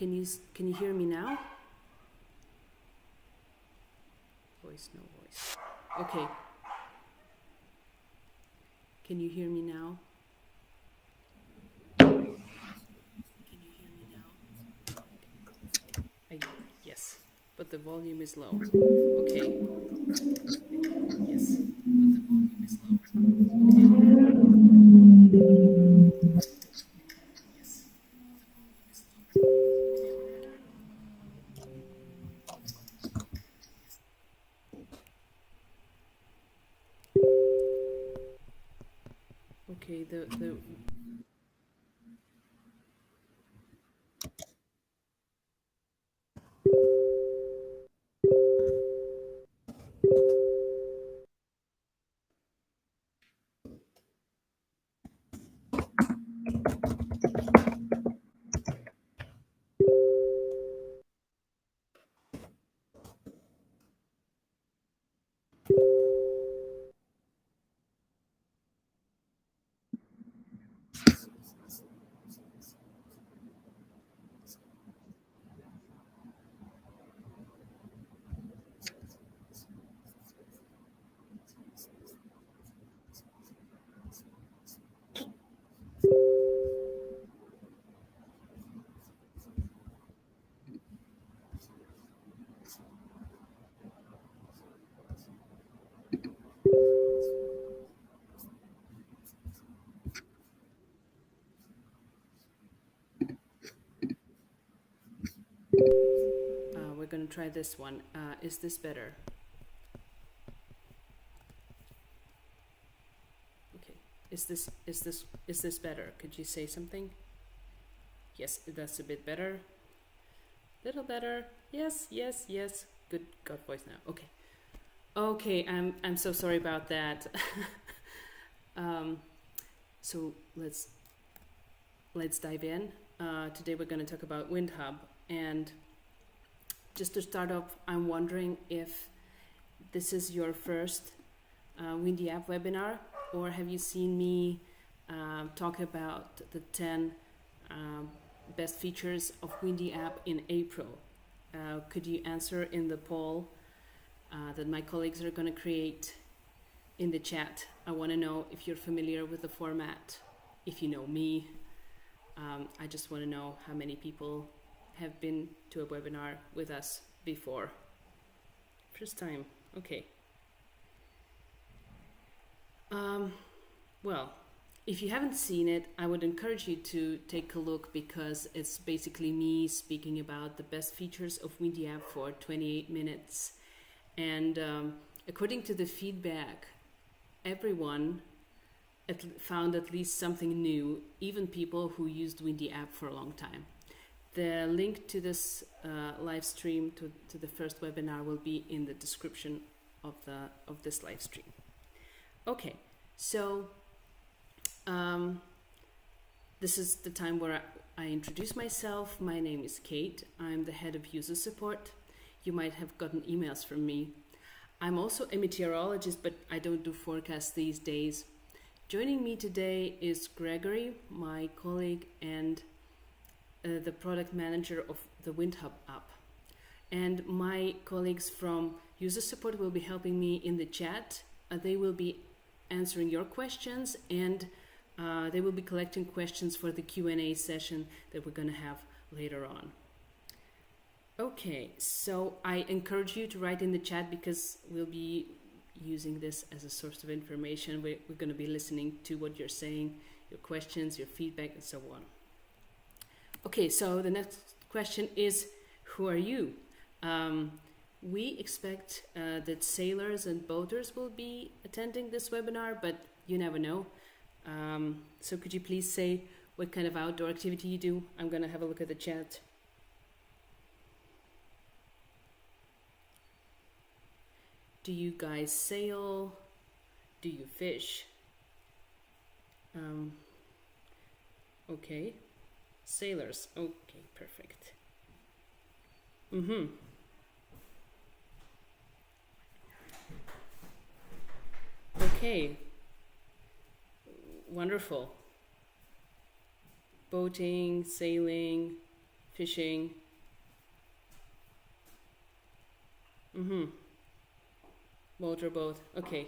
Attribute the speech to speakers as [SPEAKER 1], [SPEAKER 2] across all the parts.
[SPEAKER 1] can you hear me now? Voice, no voice. Okay. Can you hear me now? Can you hear me now? Yes, but the volume is low. Okay. Yes, but the volume is low. Okay. Yes, the volume is low. Okay, the we're gonna try this one. Is this better? Okay. Is this better? Could you say something? Yes, that's a bit better. Little better. Yes, yes, yes. Good. Got voice now. Okay. Okay. I'm so sorry about that. So let's dive in. Today we're going to talk about WindHub, and just to start off, I'm wondering if this is your first Windyapp webinar, or have you seen me talk about the 10 best features of Windyapp in April? Could you answer in the poll that my colleagues are going to create in the chat? I want to know if you're familiar with the format. If you know me, I just want to know how many people have been to a webinar with us before. First time, okay. Well, if you haven't seen it, I would encourage you to take a look, because it's basically me speaking about the best features of Windyapp for 28 minutes. And according to the feedback, everyone found at least something new, even people who used Windyapp for a long time. The link to this live stream, to the first webinar, will be in the description of this live stream. Okay, so this is the time where I introduce myself. My name is Kate. I'm the head of user support. You might have gotten emails from me. I'm also a meteorologist, but I don't do forecasts these days. Joining me today is Gregory, my colleague, and the product manager of the WindHub app. And my colleagues from user support will be helping me in the chat. They will be answering your questions, and they will be collecting questions for the Q&A session that we're going to have later on. Okay, so I encourage you to write in the chat, because we'll be using this as a source of information. We're going to be listening to what you're saying, your questions, your feedback, and so on. Okay, so the next question is, who are you? We expect that sailors and boaters will be attending this webinar, but you never know. So could you please say what kind of outdoor activity you do? I'm going to have a look at the chat. Do you guys sail? Do you fish? Okay. Sailors. Okay, perfect. Okay. Wonderful. Boating, sailing, fishing. Motorboat. Okay.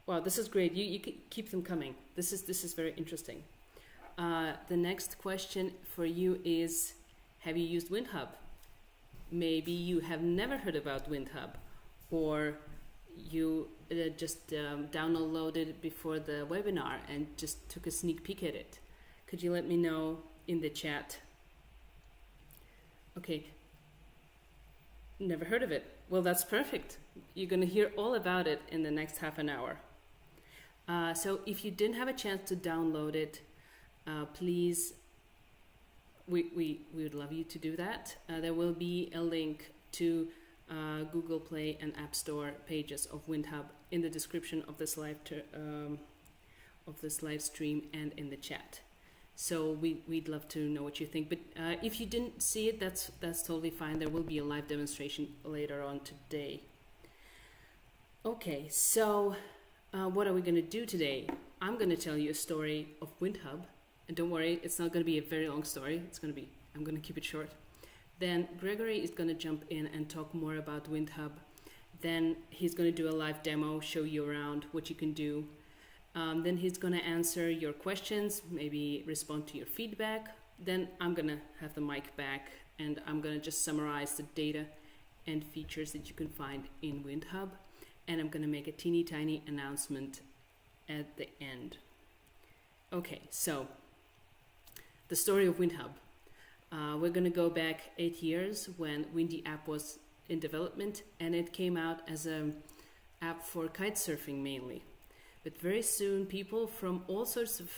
[SPEAKER 1] Wow, this is great. You keep them coming. This is very interesting. The next question for you is, have you used WindHub? Maybe you have never heard about WindHub, or you just downloaded it before the webinar and just took a sneak peek at it. Could you let me know in the chat? Okay. Never heard of it. Well, that's perfect. You're going to hear all about it in the next half an hour. So if you didn't have a chance to download it, please, we would love you to do that. There will be a link to Google Play and App Store pages of WindHub in the description of this live stream and in the chat. So we'd love to know what you think. But if you didn't see it, that's totally fine. There will be a live demonstration later on today. Okay, so what are we going to do today? I'm going to tell you a story of WindHub. And don't worry, it's not going to be a very long story. I'm going to keep it short. Then Gregory is going to jump in and talk more about WindHub. Then he's going to do a live demo, show you around what you can do. Then he's going to answer your questions, maybe respond to your feedback. Then I'm going to have the mic back and I'm going to just summarize the data and features that you can find in WindHub. And I'm going to make a teeny tiny announcement at the end. Okay, so the story of WindHub. We're going to go back 8 years when Windy.app was in development, and it came out as an app for kite surfing mainly. But very soon, people from all sorts of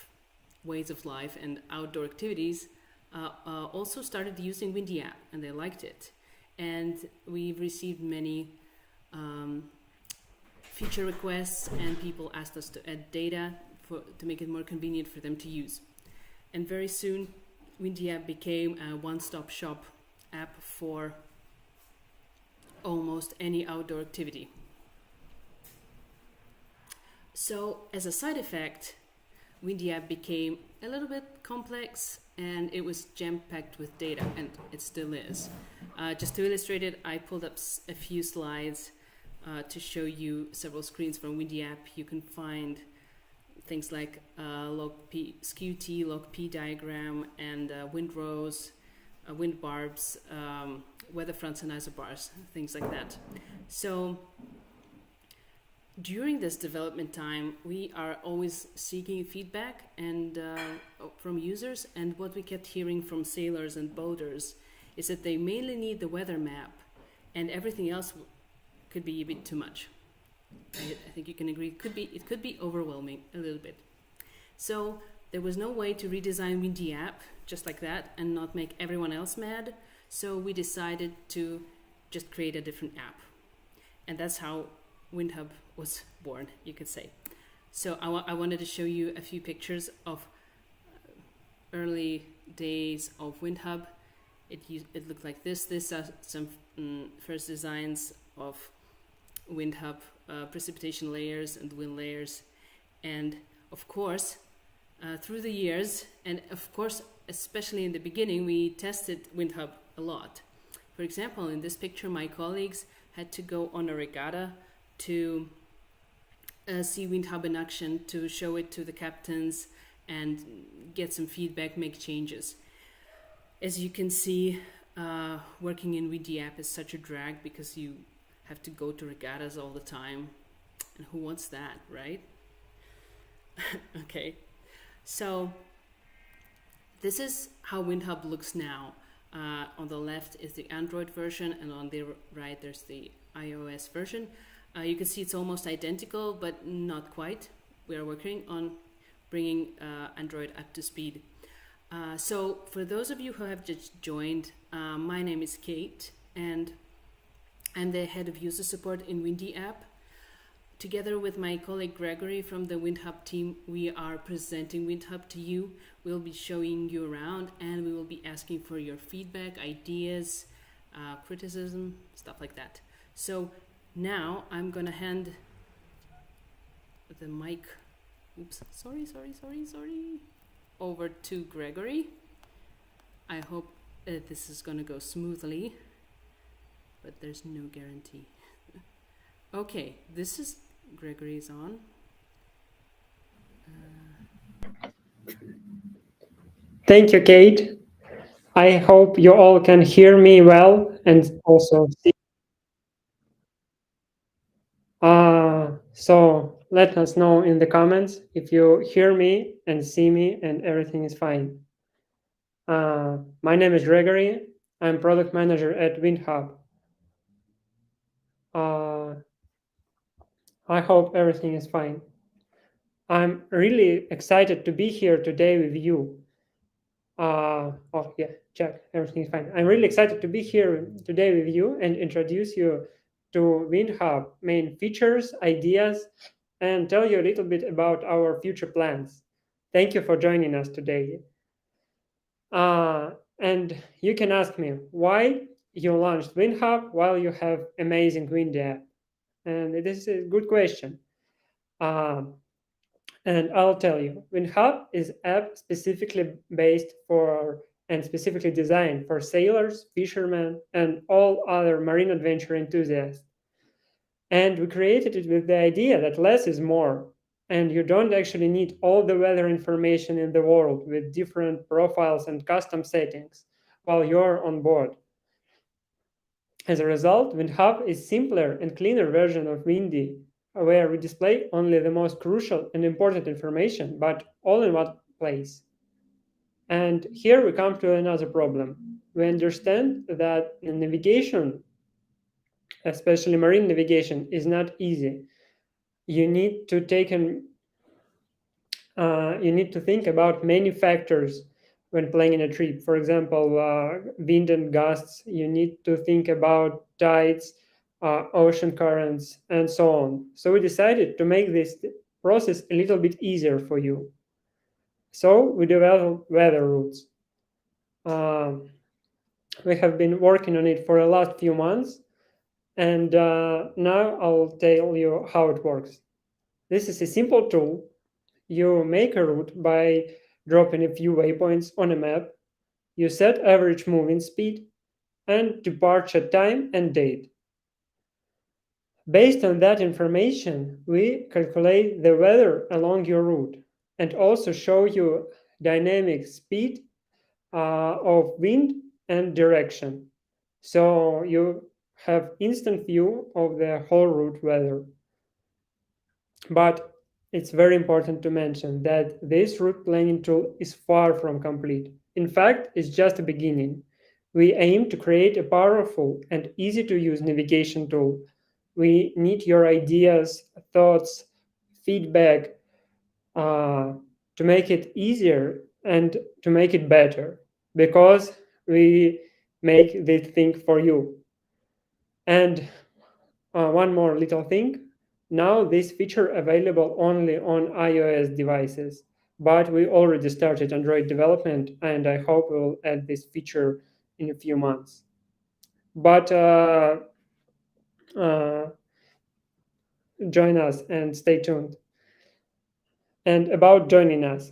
[SPEAKER 1] ways of life and outdoor activities also started using Windyapp, and they liked it. And we've received many feature requests, and people asked us to add data to make it more convenient for them to use. And very soon, Windyapp became a one-stop shop app for almost any outdoor activity. So as a side effect, Windyapp became a little bit complex and it was jam-packed with data, and it still is. Just to illustrate it, I pulled up a few slides to show you several screens from Windyapp. You can find things like log P, skew T, log P diagram, and wind rows, wind barbs, weather fronts and isobars, things like that. So during this development time, we are always seeking feedback and from users, and what we kept hearing from sailors and boaters is that they mainly need the weather map, and everything else could be a bit too much. I think you can agree. It could be overwhelming a little bit. So there was no way to redesign Windyapp just like that and not make everyone else mad. So we decided to just create a different app, and that's how WindHub was born, you could say. So I wanted to show you a few pictures of early days of WindHub. It looked like this. These are some first designs of WindHub precipitation layers and wind layers. And of course, through the years, and of course, especially in the beginning, we tested WindHub a lot. For example, in this picture, my colleagues had to go on a regatta to see WindHub in action, to show it to the captains and get some feedback, make changes. As you can see, working in Windyapp is such a drag because you have to go to regattas all the time. And who wants that, right? Okay, so this is how WindHub looks now. On the left is the Android version, and on the right there's the iOS version. You can see it's almost identical, but not quite. We are working on bringing Android up to speed. So for those of you who have just joined, my name is Kate, and I'm the head of user support in Windy.app. Together with my colleague Gregory from the WindHub team, we are presenting WindHub to you. We'll be showing you around, and we will be asking for your feedback, ideas, criticism, stuff like that. So now I'm gonna hand the mic, sorry, over to Gregory. I hope this is going to go smoothly, but there's no guarantee. Okay, this is Gregory's on.
[SPEAKER 2] Thank you, Kate. I hope you all can hear me well and also see. So let us know in the comments if you hear me and see me and everything is fine. My name is Gregory. I'm product manager at WindHub. I hope everything is fine. I'm really excited to be here today with you. Oh yeah, check, everything is fine. I'm really excited to be here today with you and introduce you to WindHub main features, ideas, and tell you a little bit about our future plans. Thank you for joining us today. And you can ask me why you launched WindHub while you have amazing Windyapp. And this is a good question. And I'll tell you, WindHub is app specifically based for and specifically designed for sailors, fishermen, and all other marine adventure enthusiasts. And we created it with the idea that less is more, and you don't actually need all the weather information in the world with different profiles and custom settings while you're on board. As a result, WindHub is simpler and cleaner version of Windy, where we display only the most crucial and important information, but all in one place. And here we come to another problem. We understand that navigation, especially marine navigation, is not easy. You need to think about many factors when planning a trip. For example, wind and gusts. You need to think about tides, ocean currents, and so on. So we decided to make this process a little bit easier for you. So we developed weather routes. We have been working on it for the last few months, and now I'll tell you how it works. This is a simple tool. You make a route by dropping a few waypoints on a map. You set average moving speed and departure time and date. Based on that information, we calculate the weather along your route and also show you dynamic speed of wind and direction. So you have instant view of the whole route weather. But it's very important to mention that this route planning tool is far from complete. In fact, it's just a beginning. We aim to create a powerful and easy to use navigation tool. We need your ideas, thoughts, feedback to make it easier and to make it better, because we make this thing for you. And one more little thing. Now this feature available only on iOS devices, but we already started Android development, and I hope we'll add this feature in a few months. But join us and stay tuned. And about joining us,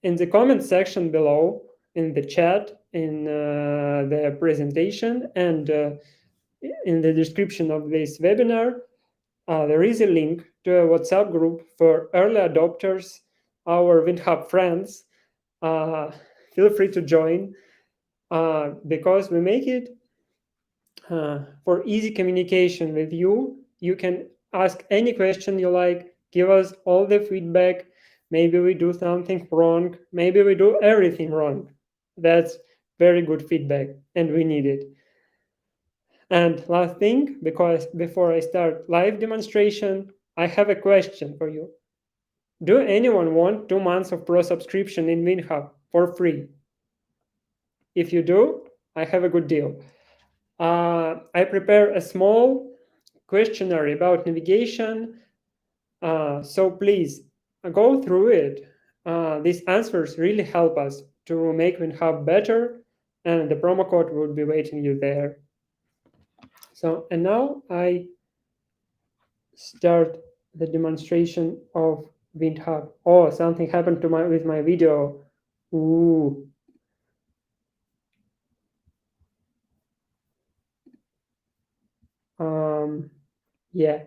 [SPEAKER 2] in the comment section below, in the chat, in the presentation, and in the description of this webinar, there is a link to a WhatsApp group for early adopters, our WindHub friends. Feel free to join because we make it for easy communication with you. You can ask any question you like, give us all the feedback. Maybe we do something wrong, maybe we do everything wrong. That's very good feedback, and we need it. And last thing, because before I start live demonstration, I have a question for you. Do anyone want 2 months of pro subscription in WindHub for free? If you do, I have a good deal. I prepare a small questionnaire about navigation, so please go through it. These answers really help us to make WindHub better, and the promo code will be waiting you there. So, and now I start the demonstration of WindHub. Oh, something happened to with my video. Ooh. Yeah.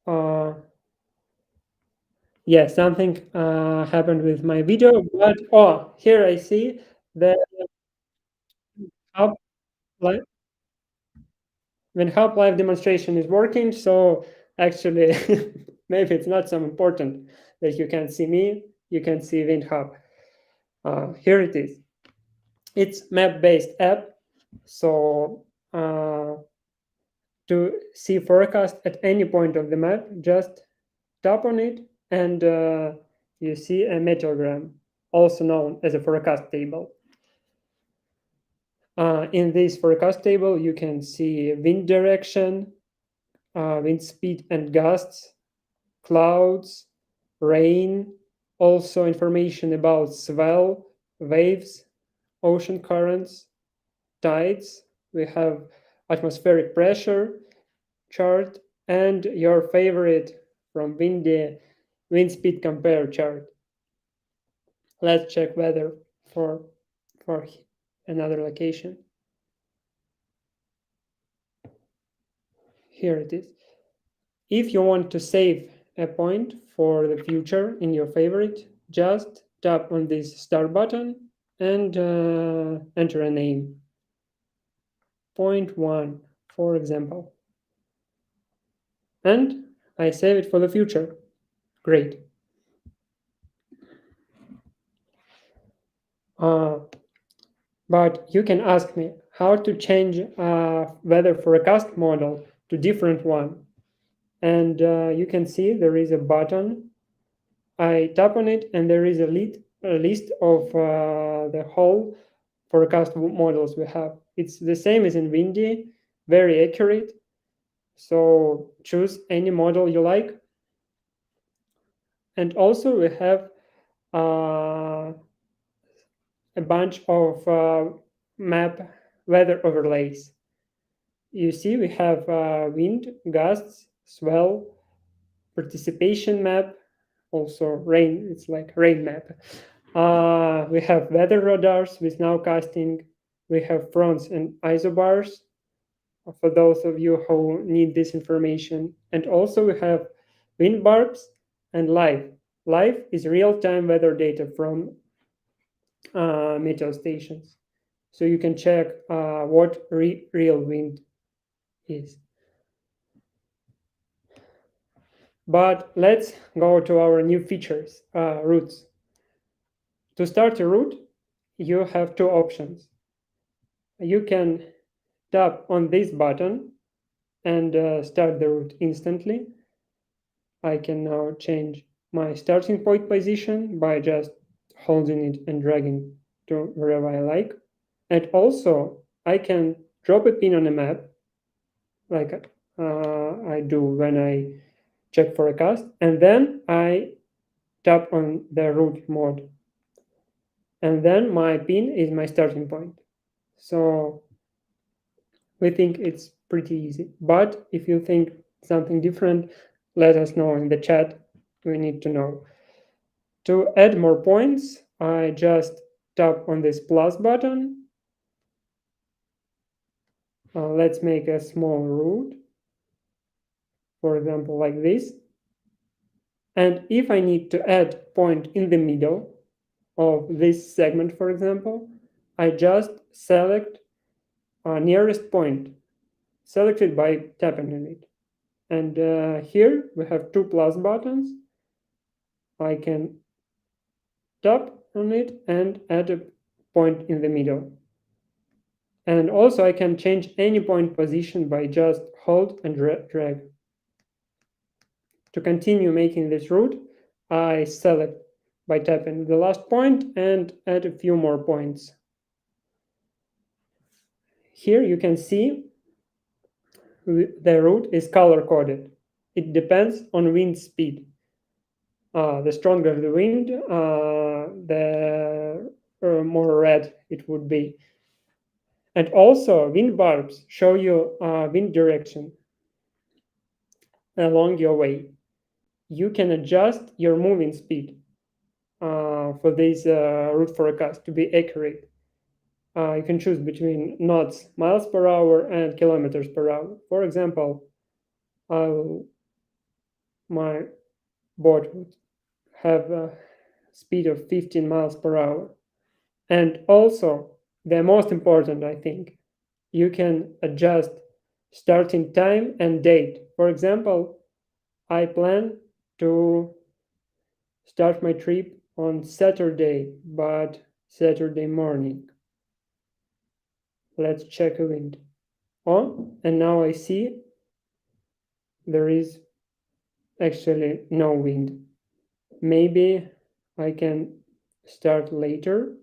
[SPEAKER 2] Uh, yeah, something happened with my video, but here I see that Hub live, when Hub live demonstration is working. So actually, maybe it's not so important that you can see me. You can see WindHub. Here it is. It's map-based app. So to see forecast at any point of the map, just tap on it and you see a meteorogram, also known as a forecast table. In this forecast table, you can see wind direction, wind speed and gusts, clouds, rain, also information about swell, waves, ocean currents, tides. We have atmospheric pressure chart and your favorite from Windy wind speed compare chart. Let's check weather for for another location. Here it is. If you want to save a point for the future in your favorite, just tap on this star button and enter a name. Point 1, for example. And I save it for the future. Great. But you can ask me how to change weather forecast model to different one. And you can see there is a button. I tap on it and there is a list of the whole forecast models we have. It's the same as in Windy, very accurate. So choose any model you like. And also we have a bunch of map weather overlays. You see we have wind, gusts, swell, participation map, also rain, it's like rain map. We have weather radars with nowcasting. We have fronts and isobars for those of you who need this information. And also we have wind barbs and live. Live is real-time weather data from meteo stations. So you can check what real wind is. But let's go to our new features, routes. To start a route, you have two options. You can tap on this button and start the route instantly. I can now change my starting point position by just holding it and dragging to wherever I like. And also, I can drop a pin on a map, like I do when I check forecast, and then I tap on the route mode. And then my pin is my starting point. So we think it's pretty easy. But if you think something different, let us know in the chat. We need to know. To add more points, I just tap on this plus button. Let's make a small route, for example, like this. And if I need to add point in the middle of this segment, for example, I just select nearest point, selected by tapping on it. And here we have two plus buttons. I can tap on it and add a point in the middle. And also I can change any point position by just hold and drag. To continue making this route, I select by tapping the last point and add a few more points. Here you can see the route is color coded. It depends on wind speed. The stronger the wind, the more red it would be. And also wind barbs show you wind direction along your way. you can adjust your moving speed for this route forecast to be accurate. You can choose between knots, miles per hour, and kilometers per hour. For example, my boat would have a speed of 15 miles per hour. And also, the most important, I think, you can adjust starting time and date. For example, I plan to start my trip on Saturday, but Saturday morning. Let's check a wind. Oh, and now I see there is actually no wind. Maybe I can start later,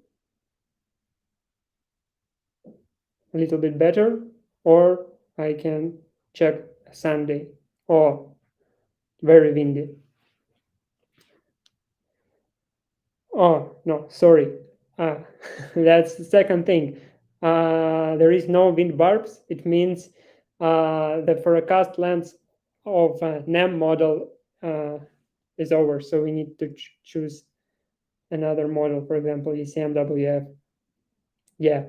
[SPEAKER 2] a little bit better, or I can check Sunday. Oh, very windy. Oh, no, sorry. That's the second thing. There is no wind barbs. It means the forecast length of NEM model is over. So we need to choose another model, for example, ECMWF. Yeah,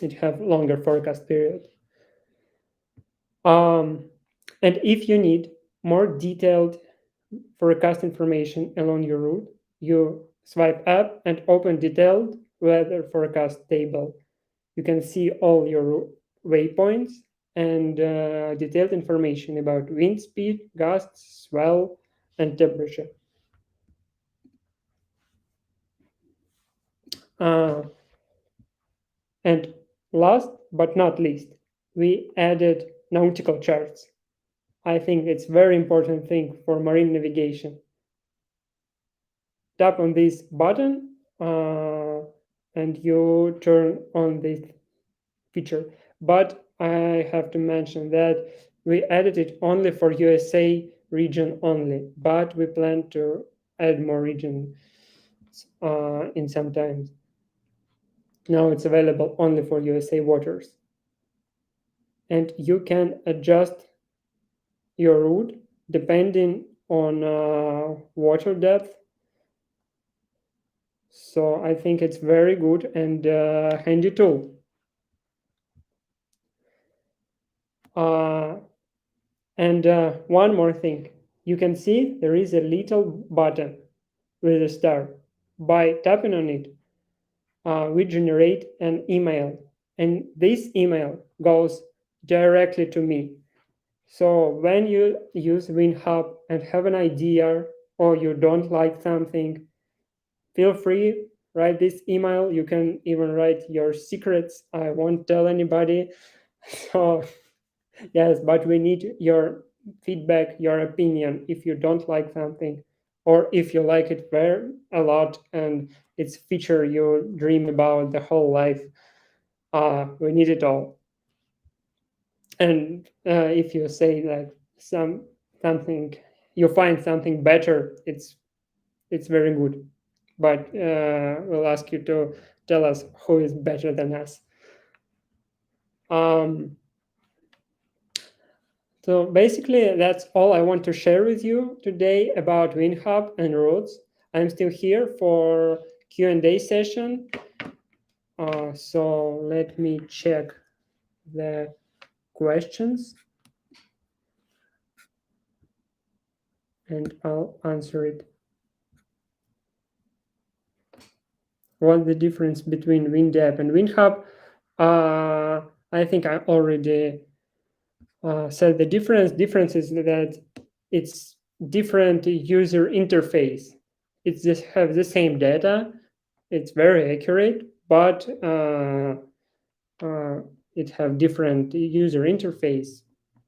[SPEAKER 2] it have longer forecast period. And if you need more detailed forecast information along your route, you swipe up and open detailed weather forecast table. You can see all your waypoints and detailed information about wind speed, gusts, swell, and temperature. And last but not least, we added nautical charts. I think it's very important thing for marine navigation. Tap on this button and you turn on this feature. But I have to mention that we added it only for USA region only, but we plan to add more regions in some time. Now it's available only for USA waters. And you can adjust your route depending on water depth. So I think it's very good and handy tool. And one more thing, you can see there is a little button with a star. By tapping on it, we generate an email, and this email goes directly to me. So when you use WindHub and have an idea or you don't like something, feel free, write this email. You can even write your secrets. I won't tell anybody. So yes, but we need your feedback, your opinion if you don't like something, or if you like it very a lot and it's a feature you dream about the whole life. We need it all. And if you say that something you find something better, it's very good. But we'll ask you to tell us who is better than us. So basically, that's all I want to share with you today about WindHub and routes. I'm still here for Q&A session. So let me check the questions and I'll answer it. What's the difference between Windyapp and WindHub? I think I already said the difference is that it's different user interface. It just have the same data. It's very accurate, but it have different user interface,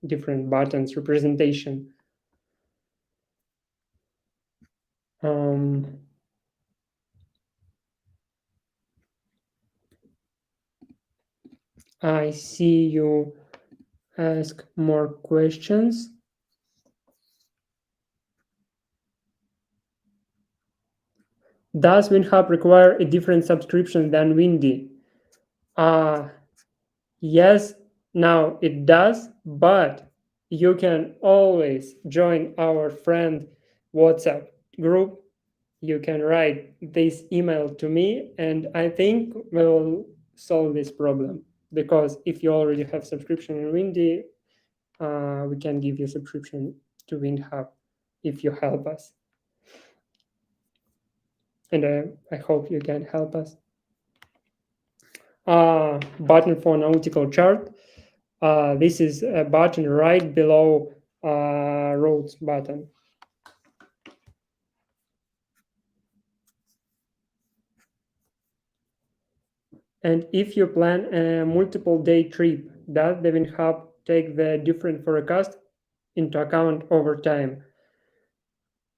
[SPEAKER 2] different buttons, representation. I see you ask more questions. Does WindHub require a different subscription than Windy? Yes, now it does, but you can always join our friend WhatsApp group. You can write this email to me, and I think we'll solve this problem. Because if you already have subscription in Windy, we can give you subscription to WindHub if you help us. And I hope you can help us. Button for nautical chart. This is a button right below roads button. And if you plan a multiple day trip, does the WindHub take the different forecast into account over time?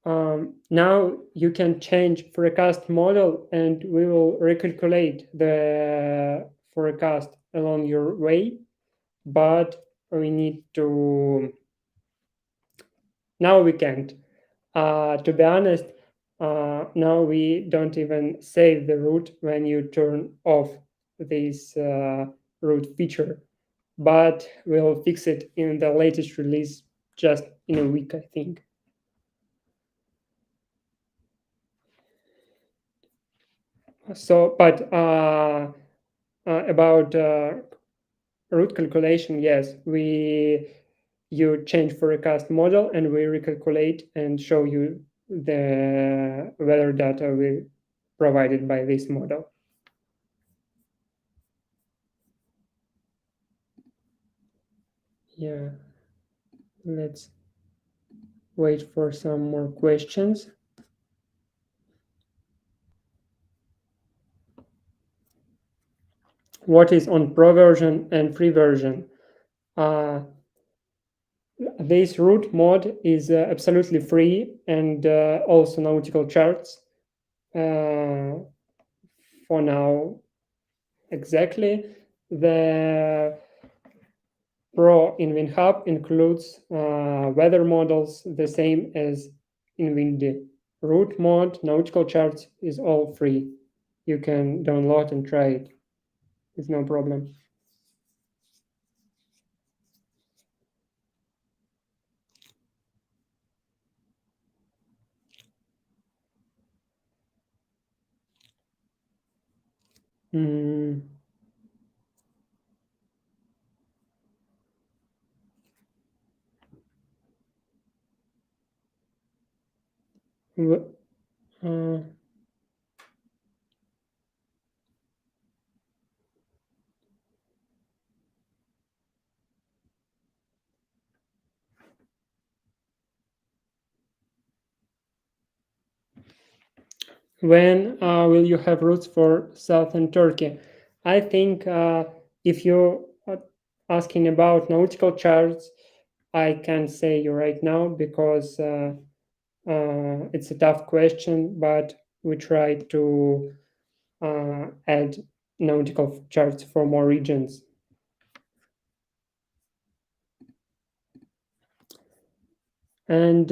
[SPEAKER 2] Now you can change forecast model, and we will recalculate the forecast along your way, but we need to, now we can't. To be honest, now we don't even save the route when you turn off this route feature, but we'll fix it in the latest release just in a week, I think. So, but about route calculation, yes, you change forecast model and we recalculate and show you the weather data we provided by this model. Yeah, let's wait for some more questions. What is on pro version and free version? This route mod is absolutely free, and also nautical charts for now. Exactly. The Pro in WindHub includes weather models the same as in Windy. Route mod, nautical charts is all free. You can download and try it. It's no problem. Mm. Uh, when will you have routes for southern Turkey? I think if you are asking about nautical charts, I can't say you right now because it's a tough question, but we try to add nautical charts for more regions. And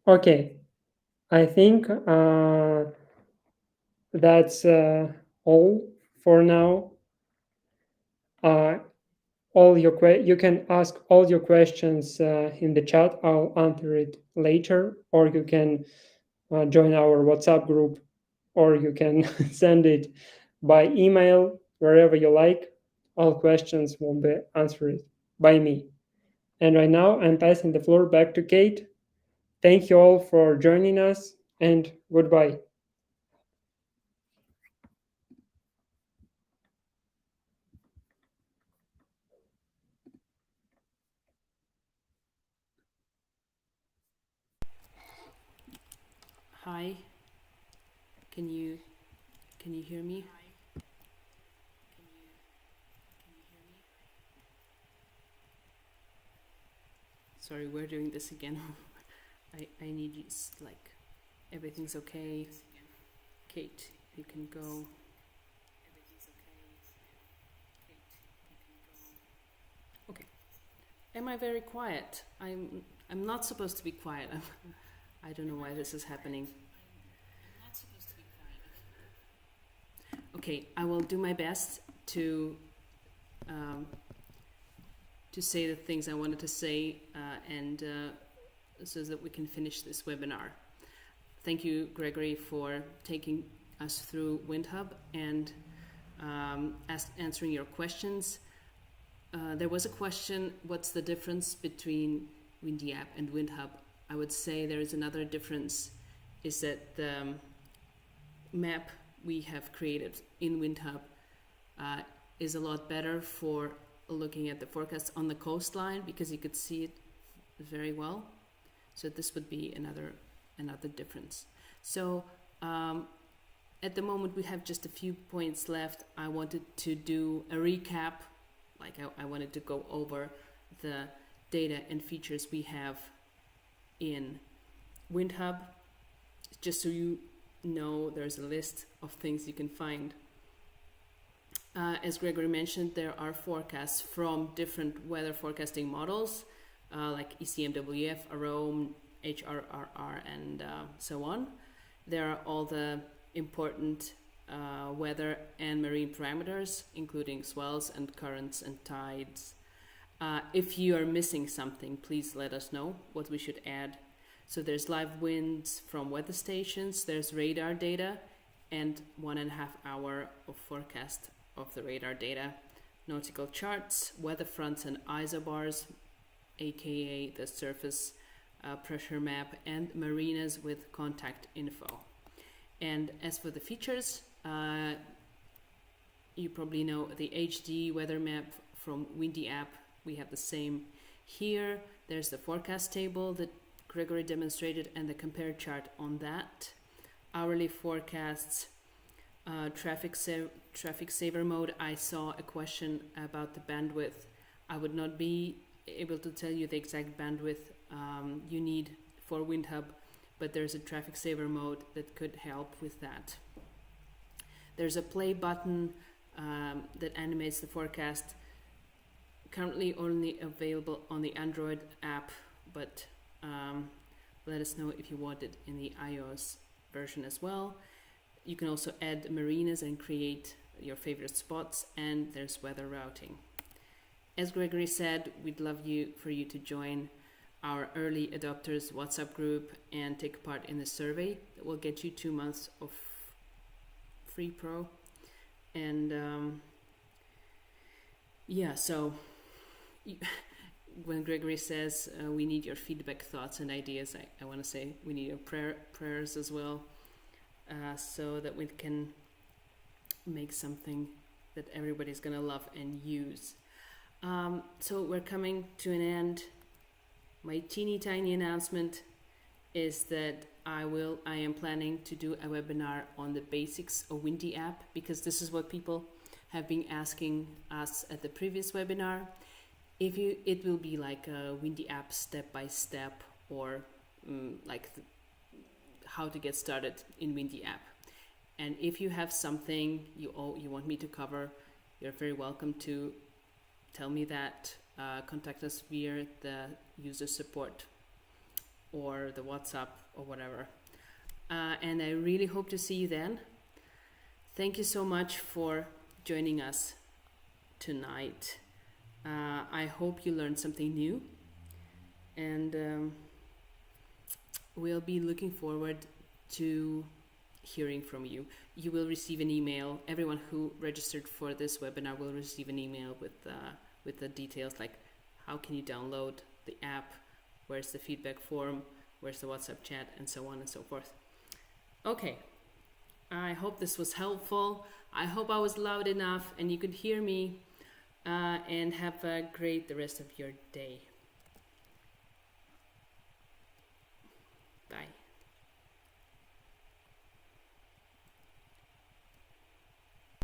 [SPEAKER 2] okay, I think that's all for now. You can ask all your questions in the chat. I'll answer it later, or you can join our WhatsApp group, or you can send it by email, wherever you like. All questions will be answered by me. And right now, I'm passing the floor back to Kate. Thank you all for joining us, and goodbye.
[SPEAKER 1] Hi. Can you hear me? Sorry, we're doing this again. I need you, like, everything's okay. Kate, you can go. Okay. Am I very quiet? I'm not supposed to be quiet. I don't know why this is happening. Okay, I will do my best to say the things I wanted to say, and so that we can finish this webinar. Thank you, Gregory, for taking us through WindHub and answering your questions. There was a question, what's the difference between Windyapp and WindHub? I would say there is another difference, is that the map we have created in WindHub is a lot better for looking at the forecasts on the coastline, because you could see it very well. So this would be another difference. So at the moment we have just a few points left. I wanted to do a recap, like I wanted to go over the data and features we have in WindHub, just so you know there's a list of things you can find. As Gregory mentioned, there are forecasts from different weather forecasting models, like ECMWF, AROME, HRRR, and so on. There are all the important weather and marine parameters, including swells and currents and tides. If you are missing something, please let us know what we should add. So there's live winds from weather stations, there's radar data, and 1.5 hour of forecast of the radar data, nautical charts, weather fronts and isobars, aka the surface pressure map, and marinas with contact info. And as for the features, you probably know the HD weather map from Windy.app. We have the same here. There's the forecast table that Gregory demonstrated and the compare chart on that. Hourly forecasts, traffic saver mode. I saw a question about the bandwidth. I would not be able to tell you the exact bandwidth you need for WindHub, but there's a traffic saver mode that could help with that. There's a play button that animates the forecast, currently only available on the Android app, but let us know if you want it in the iOS version as well. You can also add marinas and create your favorite spots, and there's weather routing. As Gregory said, we'd love for you to join our early adopters WhatsApp group and take part in the survey that will get you 2 months of free pro. And so when Gregory says we need your feedback, thoughts and ideas, I want to say we need your prayers as well, so that we can make something that everybody's gonna love and use. So we're coming to an end. My teeny tiny announcement is that I am planning to do a webinar on the basics of Windy.app, because this is what people have been asking us at the previous webinar. It will be like a Windy.app step-by-step, or how to get started in Windy.app. And if you have something you want me to cover, you're very welcome to tell me that. Contact us via the user support or the WhatsApp or whatever. And I really hope to see you then. Thank you so much for joining us tonight. I hope you learned something new, and we'll be looking forward to hearing from you. You will receive an email. Everyone who registered for this webinar will receive an email with the details, like how can you download the app, where's the feedback form, where's the WhatsApp chat, and so on and so forth. Okay, I hope this was helpful. I hope I was loud enough and you could hear me, and have a great the rest of your day.